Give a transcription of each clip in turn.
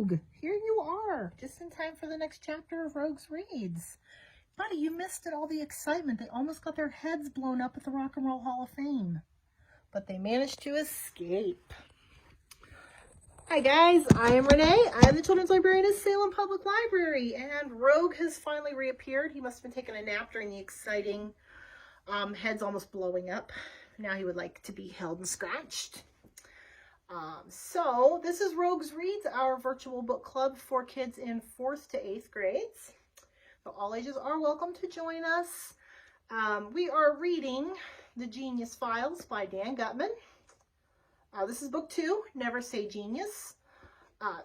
Rogue. Here you are, just in time for the next chapter of Rogue's Reads. Buddy, you missed it, all the excitement. They almost got their heads blown up at the Rock and Roll Hall of Fame. But they managed to escape. Hi guys, I am Renee. I am the Children's Librarian at Salem Public Library. And Rogue has finally reappeared. He must have been taking a nap during the exciting heads almost blowing up. Now he would like to be held and scratched. So this is Rogue's Reads, our virtual book club for kids in 4th to 8th grades. So all ages are welcome to join us. We are reading The Genius Files by Dan Gutman. This is book 2, Never Say Genius.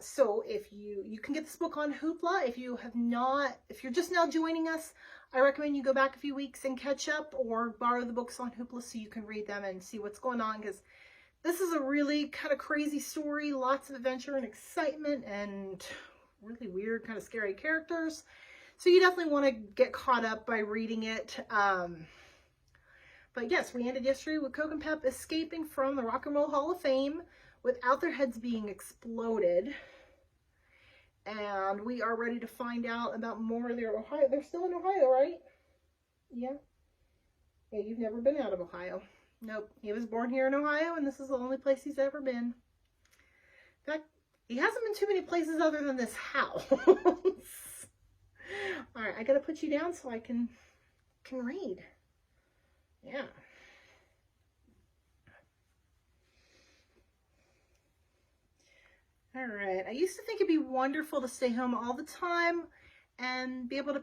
So if you can get this book on Hoopla. If you're just now joining us, I recommend you go back a few weeks and catch up or borrow the books on Hoopla so you can read them and see what's going on, because this is a really kind of crazy story, lots of adventure and excitement and really weird, kind of scary characters. So you definitely want to get caught up by reading it. But yes, we ended yesterday with Coke and Pep escaping from the Rock and Roll Hall of Fame without their heads being exploded. And we are ready to find out about more of their Ohio. They're still in Ohio, right? Yeah. Yeah, you've never been out of Ohio. Nope. He was born here in Ohio, and this is the only place he's ever been. In fact, he hasn't been too many places other than this house. All right, I got to put you down so I can read. Yeah. All right. I used to think it'd be wonderful to stay home all the time and be able to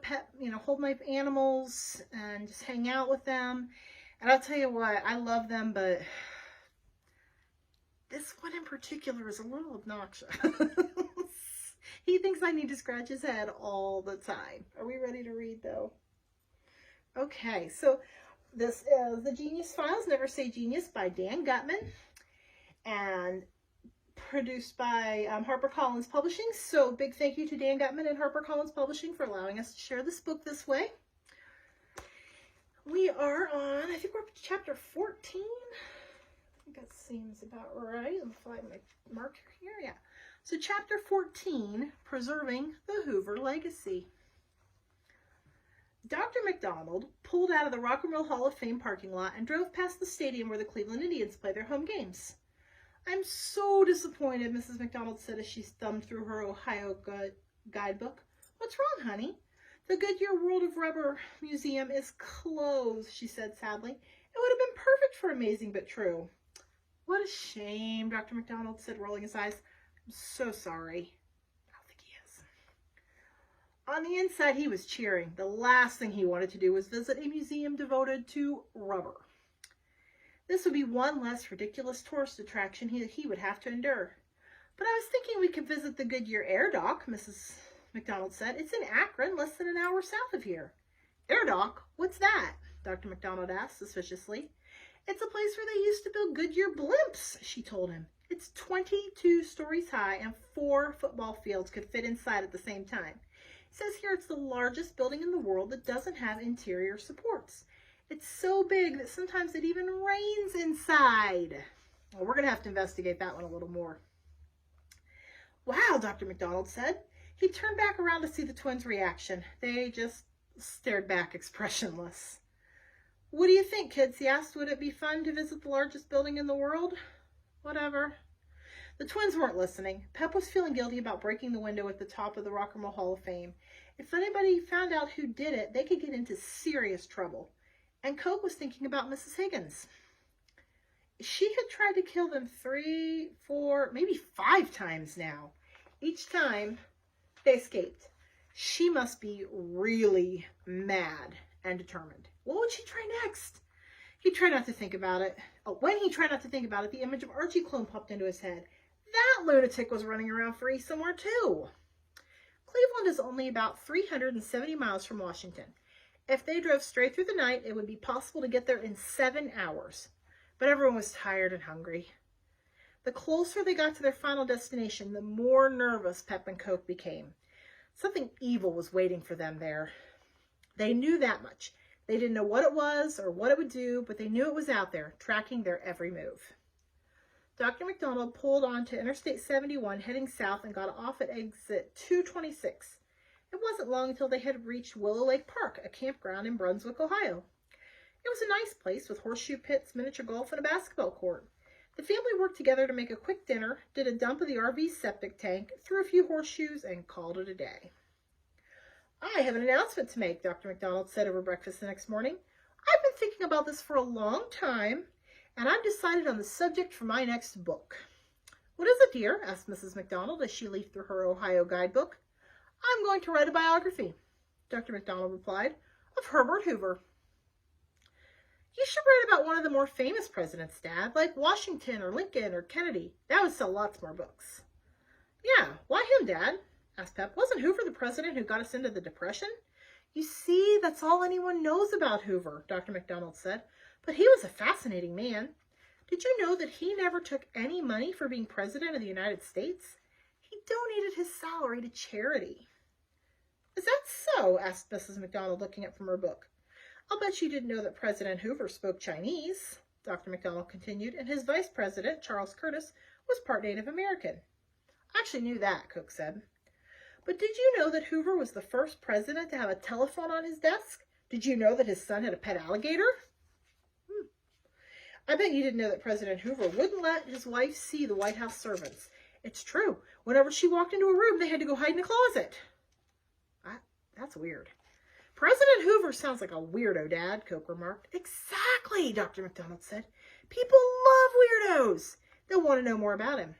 hold my animals and just hang out with them. And I'll tell you what, I love them, but this one in particular is a little obnoxious. He thinks I need to scratch his head all the time. Are we ready to read, though? Okay, so this is The Genius Files, Never Say Genius by Dan Gutman, and produced by HarperCollins Publishing. So big thank you to Dan Gutman and HarperCollins Publishing for allowing us to share this book this way. We are on, I think we're up to chapter 14. I think that seems about right. Let me find my marker here. Yeah. So chapter 14, Preserving the Hoover Legacy. Dr. McDonald pulled out of the Rock and Roll Hall of Fame parking lot and drove past the stadium where the Cleveland Indians play their home games. "I'm so disappointed," Mrs. McDonald said as she thumbed through her Ohio guidebook. "What's wrong, honey?" "The Goodyear World of Rubber Museum is closed," she said sadly. "It would have been perfect for Amazing But True." "What a shame," Dr. McDonald said, rolling his eyes. "I'm so sorry." I don't think he is. On the inside, he was cheering. The last thing he wanted to do was visit a museum devoted to rubber. This would be one less ridiculous tourist attraction he would have to endure. "But I was thinking we could visit the Goodyear Air Dock," Mrs. McDonald said. "It's in Akron, less than an hour south of here." "Air Dock? What's that?" Dr. McDonald asked suspiciously. "It's a place where they used to build Goodyear blimps," she told him. "It's 22 stories high and 4 football fields could fit inside at the same time. It says here it's the largest building in the world that doesn't have interior supports. It's so big that sometimes it even rains inside." Well, we're going to have to investigate that one a little more. "Wow," Dr. McDonald said. He turned back around to see the twins' reaction. They just stared back expressionless. "What do you think, kids?" he asked. "Would it be fun to visit the largest building in the world?" "Whatever." The twins weren't listening. Pep was feeling guilty about breaking the window at the top of the Rock and Roll Hall of Fame. If anybody found out who did it, they could get into serious trouble. And Coke was thinking about Mrs. Higgins. She had tried to kill them 3, 4, maybe 5 times now. Each time they escaped. She must be really mad and determined. What would she try next? He tried not to think about it. When he tried not to think about it, the image of Archie Clone popped into his head. That lunatic was running around free somewhere too. Cleveland is only about 370 miles from Washington. If they drove straight through the night, it would be possible to get there in 7 hours. But everyone was tired and hungry. The closer they got to their final destination, the more nervous Pep and Coke became. Something evil was waiting for them there. They knew that much. They didn't know what it was or what it would do, but they knew it was out there, tracking their every move. Dr. McDonald pulled onto Interstate 71 heading south and got off at exit 226. It wasn't long until they had reached Willow Lake Park, a campground in Brunswick, Ohio. It was a nice place with horseshoe pits, miniature golf, and a basketball court. The family worked together to make a quick dinner, did a dump of the RV's septic tank, threw a few horseshoes, and called it a day. I have an announcement to make, Dr. McDonald said over breakfast the next morning. I've been thinking about this for a long time, and I've decided on the subject for my next book. What is it, dear? Asked Mrs. McDonald as she leafed through her Ohio guidebook. I'm going to write a biography, Dr. McDonald replied, of Herbert Hoover. You should write about one of the more famous presidents, Dad, like Washington or Lincoln or Kennedy. That would sell lots more books. Yeah, why him, Dad? Asked Pep. Wasn't Hoover the president who got us into the Depression? You see, that's all anyone knows about Hoover, Dr. McDonald said. But he was a fascinating man. Did you know that he never took any money for being president of the United States? He donated his salary to charity. Is that so? Asked Mrs. McDonald, looking up from her book. I'll bet you didn't know that President Hoover spoke Chinese, Dr. McDonald continued, and his vice president, Charles Curtis, was part Native American. I actually knew that, Cook said. But did you know that Hoover was the first president to have a telephone on his desk? Did you know that his son had a pet alligator? I bet you didn't know that President Hoover wouldn't let his wife see the White House servants. It's true. Whenever she walked into a room, they had to go hide in a closet. That's weird. President Hoover sounds like a weirdo, Dad, Coke remarked. Exactly, Dr. McDonald said. People love weirdos. They'll want to know more about him.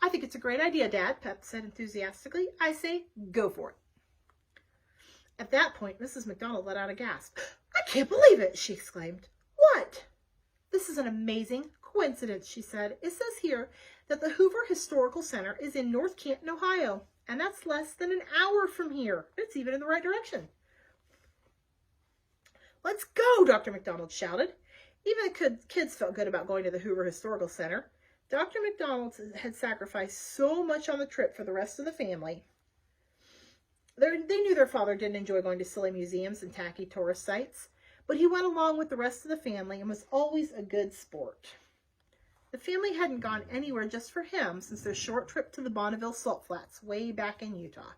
I think it's a great idea, Dad, Pep said enthusiastically. I say, go for it. At that point, Mrs. McDonald let out a gasp. I can't believe it, she exclaimed. What? This is an amazing coincidence, she said. It says here that the Hoover Historical Center is in North Canton, Ohio, and that's less than an hour from here. It's even in the right direction. Let's go, Dr. McDonald shouted. Even the kids felt good about going to the Hoover Historical Center. Dr. McDonald had sacrificed so much on the trip for the rest of the family. They knew their father didn't enjoy going to silly museums and tacky tourist sites, but he went along with the rest of the family and was always a good sport. The family hadn't gone anywhere just for him since their short trip to the Bonneville Salt Flats way back in Utah.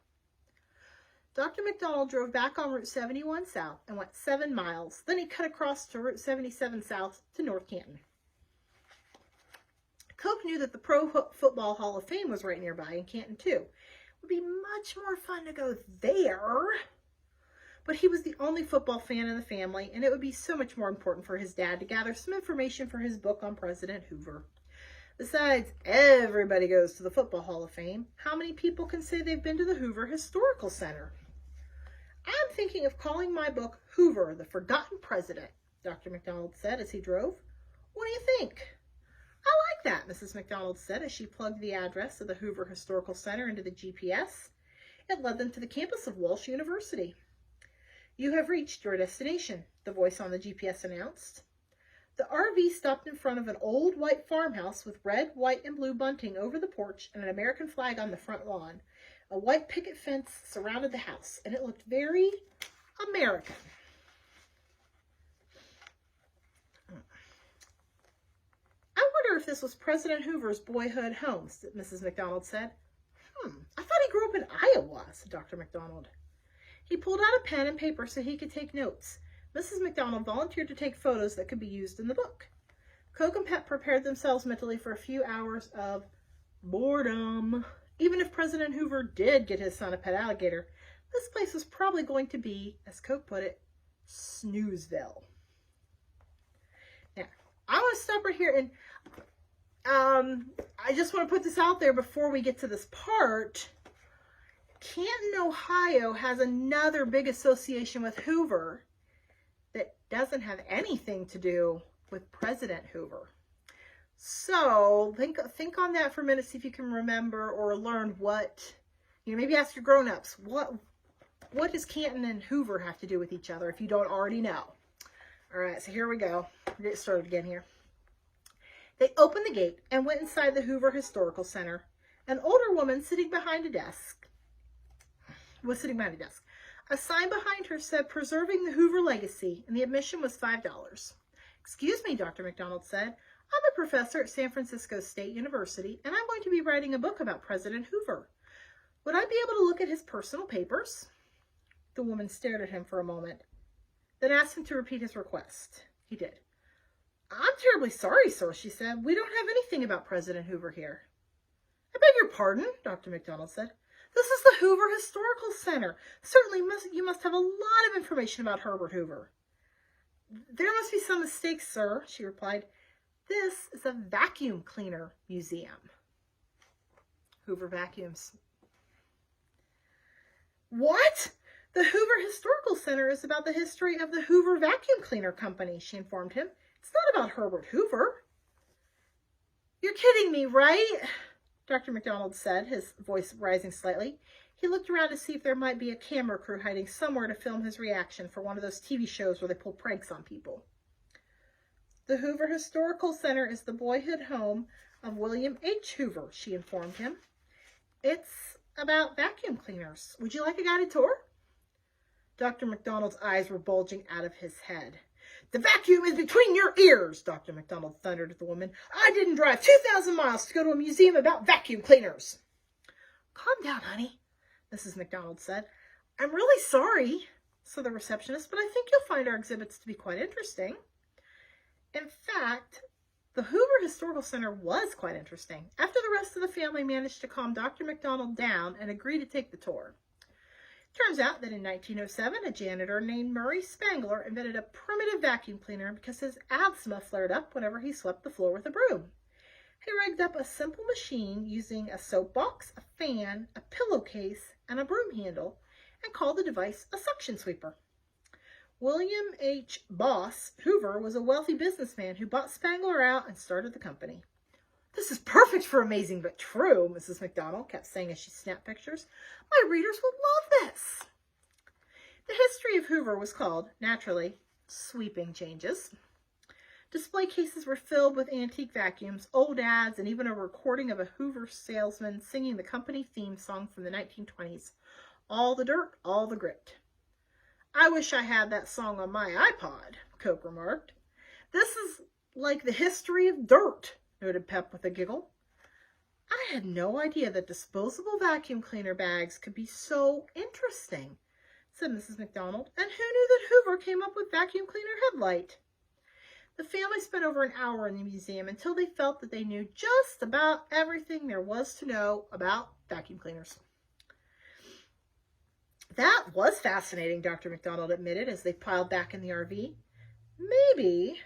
Dr. McDonald drove back on Route 71 South and went 7 miles. Then he cut across to Route 77 South to North Canton. Coke knew that the Pro Football Hall of Fame was right nearby in Canton, too. It would be much more fun to go there. But he was the only football fan in the family, and it would be so much more important for his dad to gather some information for his book on President Hoover. Besides, everybody goes to the Football Hall of Fame. How many people can say they've been to the Hoover Historical Center? I'm thinking of calling my book Hoover, the Forgotten President, Dr. McDonald said as he drove. What do you think? I like that, Mrs. McDonald said as she plugged the address of the Hoover Historical Center into the GPS. It led them to the campus of Walsh University. You have reached your destination, the voice on the GPS announced. The RV stopped in front of an old white farmhouse with red, white, and blue bunting over the porch and an American flag on the front lawn. A white picket fence surrounded the house, and it looked very American. I wonder if this was President Hoover's boyhood home, Mrs. McDonald said. I thought he grew up in Iowa, said Dr. McDonald. He pulled out a pen and paper so he could take notes. Mrs. McDonald volunteered to take photos that could be used in the book. Coke and Pep prepared themselves mentally for a few hours of boredom. Even if President Hoover did get his son a pet alligator, this place was probably going to be, as Coke put it, Snoozeville. Now, I want to stop right here, and I just want to put this out there before we get to this part. Canton, Ohio has another big association with Hoover that doesn't have anything to do with President Hoover. So think on that for a minute, see if you can remember or learn what, maybe ask your grown-ups, what does Canton and Hoover have to do with each other if you don't already know? All right, so here we go. We'll get started again here. They opened the gate and went inside the Hoover Historical Center. An older woman was sitting behind a desk. A sign behind her said, "Preserving the Hoover Legacy," and the admission was $5. "Excuse me," Dr. McDonald said. I'm a professor at San Francisco State University, and I'm going to be writing a book about President Hoover. Would I be able to look at his personal papers? The woman stared at him for a moment, then asked him to repeat his request. He did. I'm terribly sorry, sir, she said. We don't have anything about President Hoover here. I beg your pardon, Dr. McDonald said. This is the Hoover Historical Center. Certainly you must have a lot of information about Herbert Hoover. There must be some mistake, sir, she replied. This is a vacuum cleaner museum. Hoover vacuums. What? The Hoover Historical Center is about the history of the Hoover Vacuum Cleaner Company, she informed him. It's not about Herbert Hoover. You're kidding me, right? Dr. McDonald said, his voice rising slightly. He looked around to see if there might be a camera crew hiding somewhere to film his reaction for one of those TV shows where they pull pranks on people. The Hoover Historical Center is the boyhood home of William H. Hoover, she informed him. It's about vacuum cleaners. Would you like a guided tour? Dr. McDonald's eyes were bulging out of his head. The vacuum is between your ears, Dr. McDonald thundered at the woman. I didn't drive 2,000 miles to go to a museum about vacuum cleaners. Calm down, honey, Mrs. McDonald said. I'm really sorry, said the receptionist, but I think you'll find our exhibits to be quite interesting. In fact, the Hoover Historical Center was quite interesting, after the rest of the family managed to calm Dr. McDonald down and agree to take the tour. Turns out that in 1907, a janitor named Murray Spangler invented a primitive vacuum cleaner because his asthma flared up whenever he swept the floor with a broom. He rigged up a simple machine using a soapbox, a fan, a pillowcase, and a broom handle, and called the device a suction sweeper. William H. Boss Hoover was a wealthy businessman who bought Spangler out and started the company. This is perfect for Amazing But True, Mrs. McDonald kept saying as she snapped pictures. My readers will love this. The history of Hoover was called, naturally, Sweeping Changes. Display cases were filled with antique vacuums, old ads, and even a recording of a Hoover salesman singing the company theme song from the 1920s. All the dirt, all the grit. I wish I had that song on my iPod, Coke remarked. This is like the history of dirt, noted Pep with a giggle. I had no idea that disposable vacuum cleaner bags could be so interesting, said Mrs. McDonald. And who knew that Hoover came up with vacuum cleaner headlight? The family spent over an hour in the museum until they felt that they knew just about everything there was to know about vacuum cleaners. That was fascinating, Dr. McDonald admitted as they piled back in the RV. Maybe,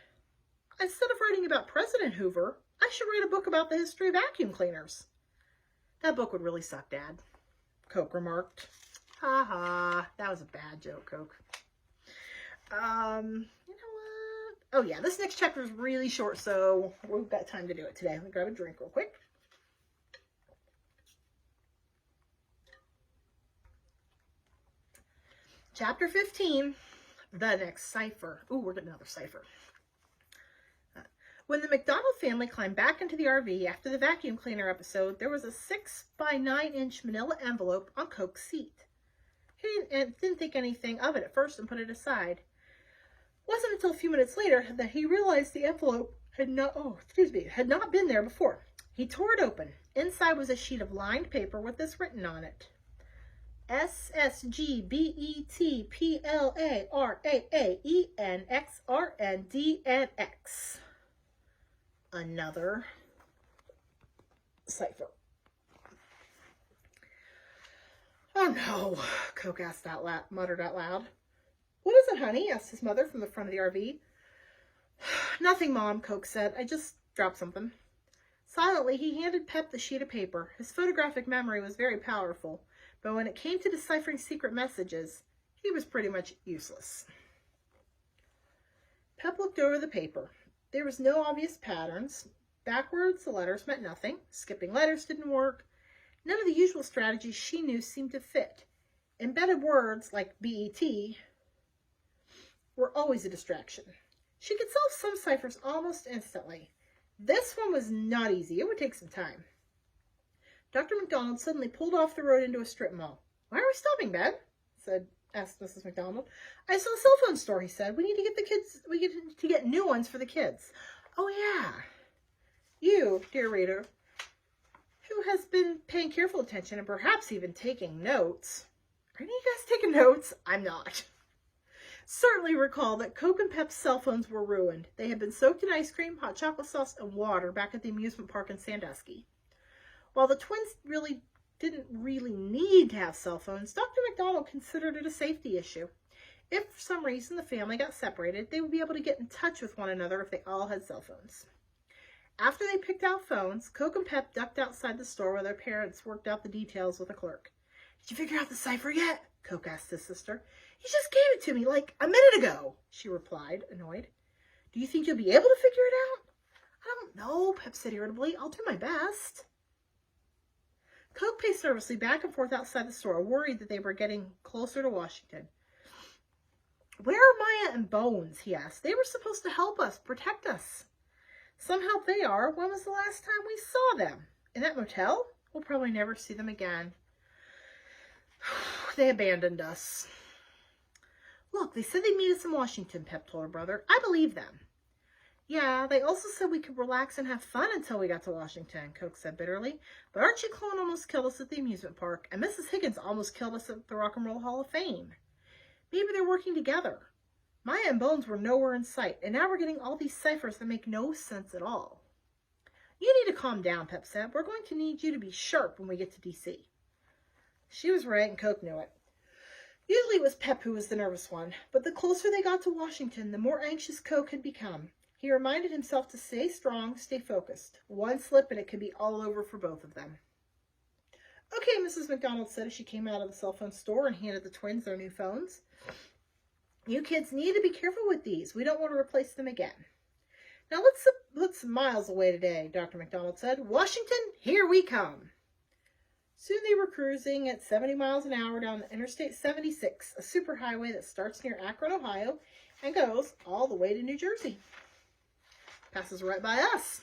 instead of writing about President Hoover, I should write a book about the history of vacuum cleaners. That book would really suck, Dad, Coke remarked. Ha ha, that was a bad joke, Coke. You know what? Oh yeah, this next chapter is really short, so we've got time to do it today. Let me grab a drink real quick. Chapter 15, The Next Cipher. Ooh, we're getting another cipher. When the McDonald family climbed back into the RV after the vacuum cleaner episode, there was a 6 by 9 inch manila envelope on Coke's seat. He didn't think anything of it at first and put it aside. It wasn't until a few minutes later that he realized the envelope had not been there before. He tore it open. Inside was a sheet of lined paper with this written on it. SSGBETPLARAAENXRNDNX. Another cipher. Oh no, Coke muttered out loud. What is it, honey? Asked his mother from the front of the RV. Nothing, Mom, Coke said. I just dropped something. Silently, he handed Pep the sheet of paper. His photographic memory was very powerful, but when it came to deciphering secret messages, he was pretty much useless. Pep looked over the paper. There was no obvious patterns. Backwards, the letters meant nothing. Skipping letters didn't work. None of the usual strategies she knew seemed to fit. Embedded words like BET were always a distraction. She could solve some ciphers almost instantly. This one was not easy. It would take some time. Dr. McDonald suddenly pulled off the road into a strip mall. Why are we stopping, Ben? asked Mrs. McDonald. I saw a cell phone store, he said. We need to get new ones for the kids. Oh, yeah. You, dear reader, who has been paying careful attention and perhaps even taking notes. Are any of you guys taking notes? I'm not. Certainly recall that Coke and Pep's cell phones were ruined. They had been soaked in ice cream, hot chocolate sauce, and water back at the amusement park in Sandusky. While the twins didn't really need to have cell phones, Dr. McDonald considered it a safety issue. If for some reason the family got separated, they would be able to get in touch with one another if they all had cell phones. After they picked out phones, Coke and Pep ducked outside the store where their parents worked out the details with a clerk. Did you figure out the cipher yet? Coke asked his sister. You just gave it to me like a minute ago, she replied, annoyed. Do you think you'll be able to figure it out? I don't know, Pep said irritably. I'll do my best. Coke paced nervously back and forth outside the store, worried that they were getting closer to Washington. Where are Maya and Bones? He asked. They were supposed to help us, protect us. Some help they are. When was the last time we saw them? In that motel? We'll probably never see them again. They abandoned us. Look, they said they'd meet us in Washington, Pep told her brother. I believe them. Yeah, they also said we could relax and have fun until we got to Washington, Coke said bitterly. But Archie Clone almost killed us at the amusement park, and Mrs. Higgins almost killed us at the Rock and Roll Hall of Fame. Maybe they're working together. Maya and Bones were nowhere in sight, and now we're getting all these ciphers that make no sense at all. You need to calm down, Pep said. We're going to need you to be sharp when we get to D.C. She was right, and Coke knew it. Usually it was Pep who was the nervous one, but the closer they got to Washington, the more anxious Coke had become. He reminded himself to stay strong, stay focused. One slip and it could be all over for both of them. Okay, Mrs. McDonald said as she came out of the cell phone store and handed the twins their new phones. You kids need to be careful with these. We don't want to replace them again. Now let's look some miles away today, Dr. McDonald said. Washington, here we come. Soon they were cruising at 70 miles an hour down Interstate 76, a superhighway that starts near Akron, Ohio, and goes all the way to New Jersey. Passes right by us.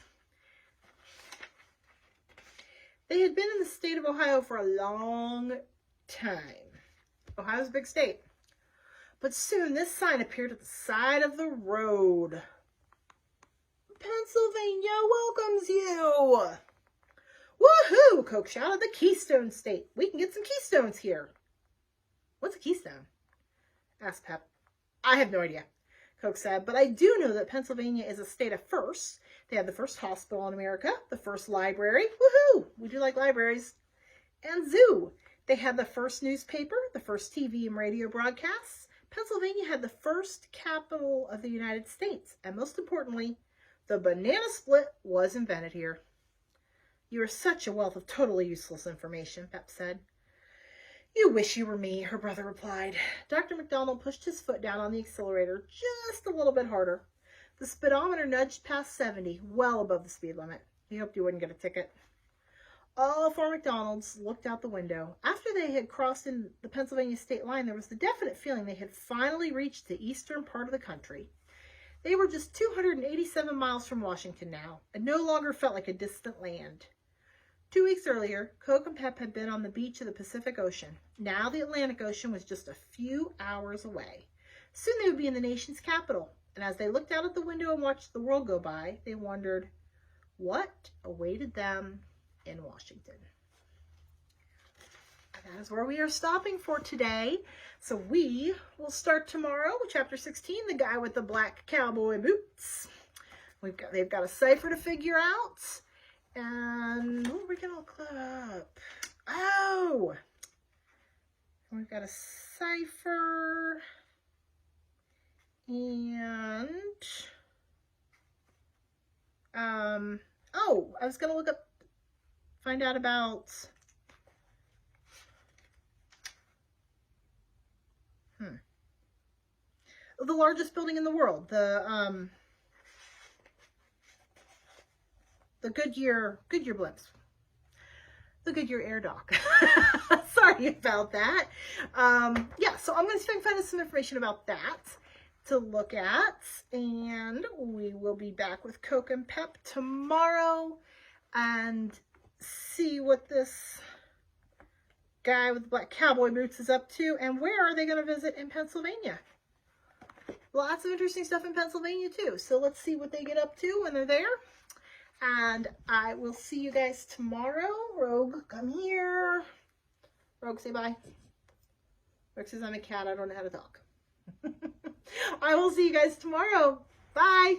They had been in the state of Ohio for a long time. Ohio's a big state. But soon this sign appeared at the side of the road. Pennsylvania welcomes you! Woohoo! Coke shouted. The Keystone State. We can get some keystones here. What's a keystone? Asked Pep. I have no idea, Coke said, but I do know that Pennsylvania is a state of firsts. They had the first hospital in America, the first library. Woohoo! We do like libraries. And zoo. They had the first newspaper, the first TV and radio broadcasts. Pennsylvania had the first capital of the United States. And most importantly, the banana split was invented here. You are such a wealth of totally useless information, Pep said. You wish you were me, her brother replied. Dr. McDonald pushed his foot down on the accelerator just a little bit harder. The speedometer nudged past 70, well above the speed limit. He hoped he wouldn't get a ticket. All four McDonalds looked out the window. After they had crossed in the Pennsylvania state line, there was the definite feeling they had finally reached the eastern part of the country. They were just 287 miles from Washington now, and no longer felt like a distant land. 2 weeks earlier, Coke and Pep had been on the beach of the Pacific Ocean. Now the Atlantic Ocean was just a few hours away. Soon they would be in the nation's capital, and as they looked out at the window and watched the world go by, they wondered what awaited them in Washington. And that is where we are stopping for today. So we will start tomorrow with chapter 16, The Guy with the Black Cowboy Boots. They've got a cipher to figure out. And what are we going to look up? Oh! We've got a cipher. And oh, I was going to find out about the largest building in the world, the Goodyear blimps. The Goodyear Air Dock. Sorry about that. Yeah, so I'm going to see if I can find some information about that to look at. And we will be back with Coke and Pep tomorrow and see what this guy with the black cowboy boots is up to and where are they going to visit in Pennsylvania. Lots of interesting stuff in Pennsylvania too. So let's see what they get up to when they're there. And I will see you guys tomorrow. Rogue, come here. Rogue, say bye. Rogue says I'm a cat. I don't know how to talk. I will see you guys tomorrow. Bye.